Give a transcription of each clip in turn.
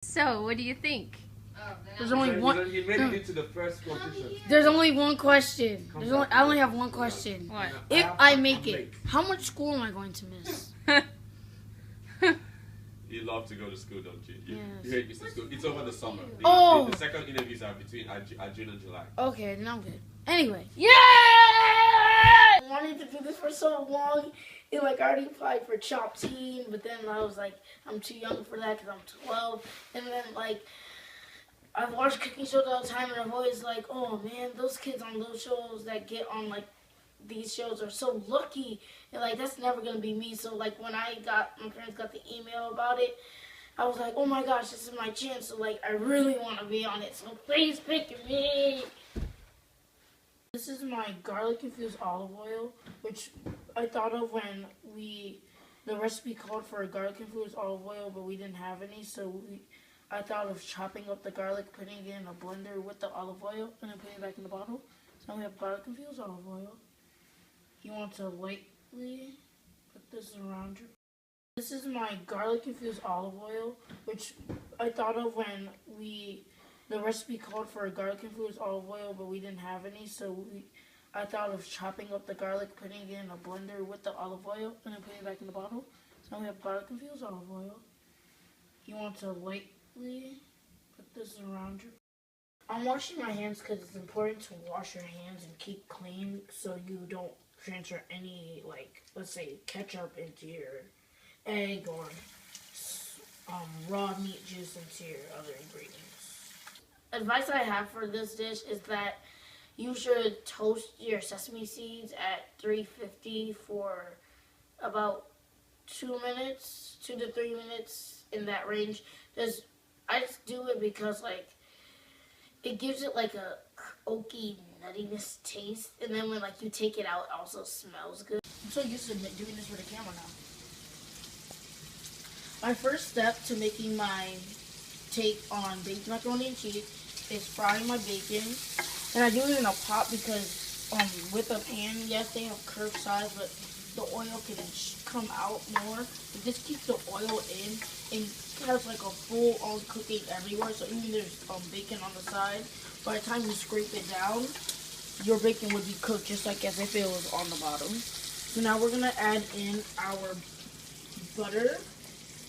So, what do you think? There's only one. You made it into the first competition. There's only one question. I only have one question. What? If I make it, how much school am I going to miss? You love to go to school, don't you? You Yes. hate missing school. It's over the summer. The second interviews are between June and July. Okay, then I'm good. Anyway, yeah! I wanted to do this for so long. And like I already applied for Chop Team, but then I was like, I'm too young for that because I'm 12. And then like, I've watched cooking shows all the time, and I'm always like, oh man, those kids on those shows that get on like these shows are so lucky, and like that's never gonna be me. So like when my parents got the email about it, I was like, oh my gosh, this is my chance. So like I really want to be on it. So please pick me. This is my garlic infused olive oil, which I thought of when the recipe called for a garlic infused olive oil, but we didn't have any, so I thought of chopping up the garlic, putting it in a blender with the olive oil, and then putting it back in the bottle. So now we have garlic infused olive oil. You want to lightly put this around your... This is my garlic infused olive oil, which I thought of when the recipe called for a garlic infused olive oil, but we didn't have any, so I thought of chopping up the garlic, putting it in a blender with the olive oil, and then putting it back in the bottle. So now we have garlic infused olive oil. You want to lightly put this around your... I'm washing my hands because it's important to wash your hands and keep clean so you don't transfer any, like, let's say, ketchup into your egg or raw meat juice into your other ingredients. Advice I have for this dish is that you should toast your sesame seeds at 350 for about 2 minutes, 2 to 3 minutes, in that range. I just do it because like it gives it like a oaky nuttiness taste, and then when like you take it out, it also smells good. I'm so used to doing this for the camera now. My first step to making my take on baked macaroni and cheese is frying my bacon, and I do it in a pot because with a pan, yes, they have curved sides, but the oil can come out more. It just keeps the oil in and has like a full on cooking everywhere. So even there's bacon on the side, by the time you scrape it down, your bacon would be cooked just like as if it was on the bottom. So now we're gonna add in our butter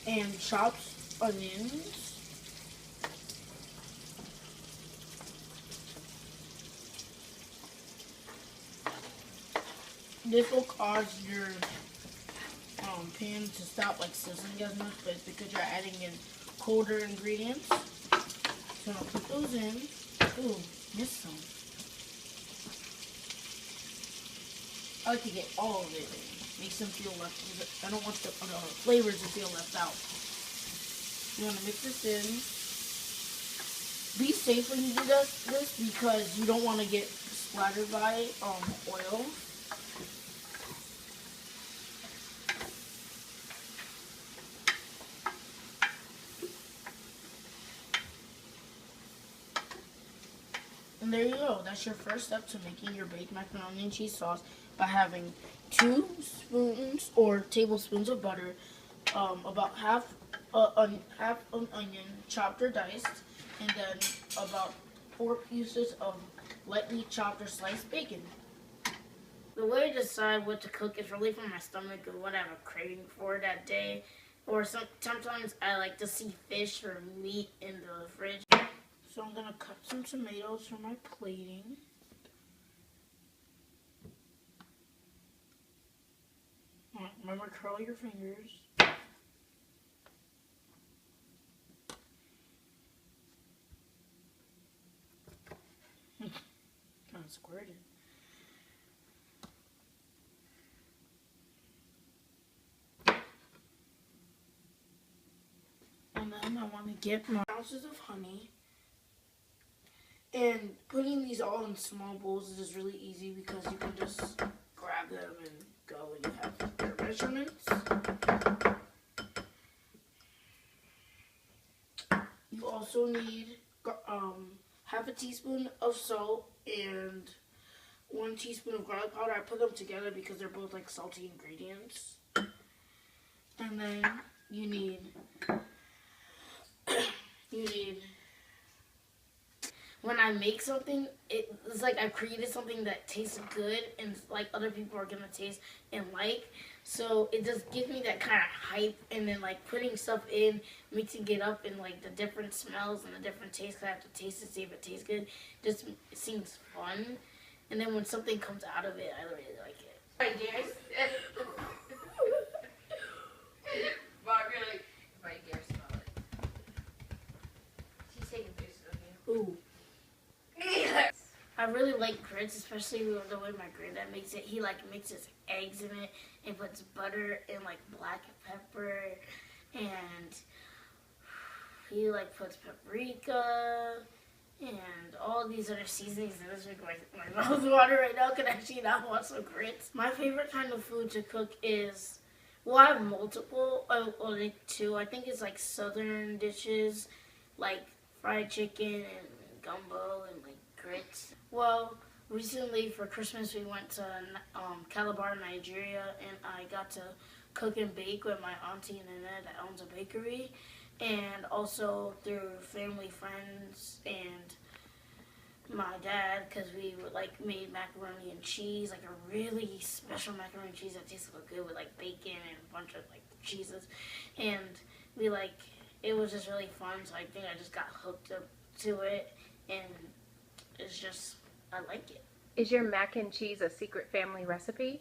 and chopped onions. This will cause your pan to stop like sizzling as much, but it's because you're adding in colder ingredients. So I'll put those in. Ooh, missed some. I like to get all of it in. Makes them feel left. I don't want the flavors to feel left out. You want to mix this in. Be safe when you do this because you don't want to get splattered by oil. And there you go. That's your first step to making your baked macaroni and cheese sauce by having 2 spoons or tablespoons of butter, about half an onion chopped or diced, and then about 4 pieces of lightly chopped or sliced bacon. The way to decide what to cook is really from my stomach or what I have a craving for that day. Or sometimes I like to see fish or meat in the fridge. So I'm going to cut some tomatoes for my plating. Remember, curl your fingers. Kind of squirted. And then I want to get my ounces of honey. And putting these all in small bowls is just really easy because you can just grab them and go and you have their measurements. You also need half a teaspoon of salt and 1 teaspoon of garlic powder. I put them together because they're both like salty ingredients. And then you need when I make something, it's like I've created something that tastes good and like other people are gonna taste and like. So it just gives me that kind of hype, and then like putting stuff in, mixing it up, and like the different smells and the different tastes. 'Cause I have to taste to see if it tastes good. Just it seems fun, and then when something comes out of it, I really like it. My dears. But really, my dear, smell it. She's taking pictures of you. Ooh. I really like grits, especially the way my granddad makes it. He like mixes eggs in it and puts butter and like black pepper, and he like puts paprika and all these other seasonings. And this is my mouth water right now. Can actually not want some grits. My favorite kind of food to cook is, well, I have multiple, well, like two. I think it's like southern dishes, like fried chicken and gumbo and like grits. Well, recently for Christmas we went to Calabar, Nigeria, and I got to cook and bake with my auntie Nana that owns a bakery, and also through family, friends, and my dad, because we like made macaroni and cheese, like a really special macaroni and cheese that tastes so good with like bacon and a bunch of like cheeses, and we like, it was just really fun. So I think I just got hooked up to it, and it's just, I like it. Is your mac and cheese a secret family recipe?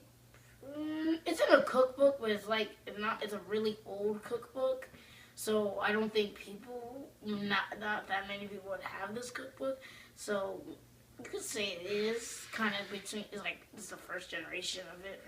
It's in a cookbook, but it's like it's a really old cookbook, so I don't think not that many people would have this cookbook. So you could say it is kind of between, it's like it's the first generation of it.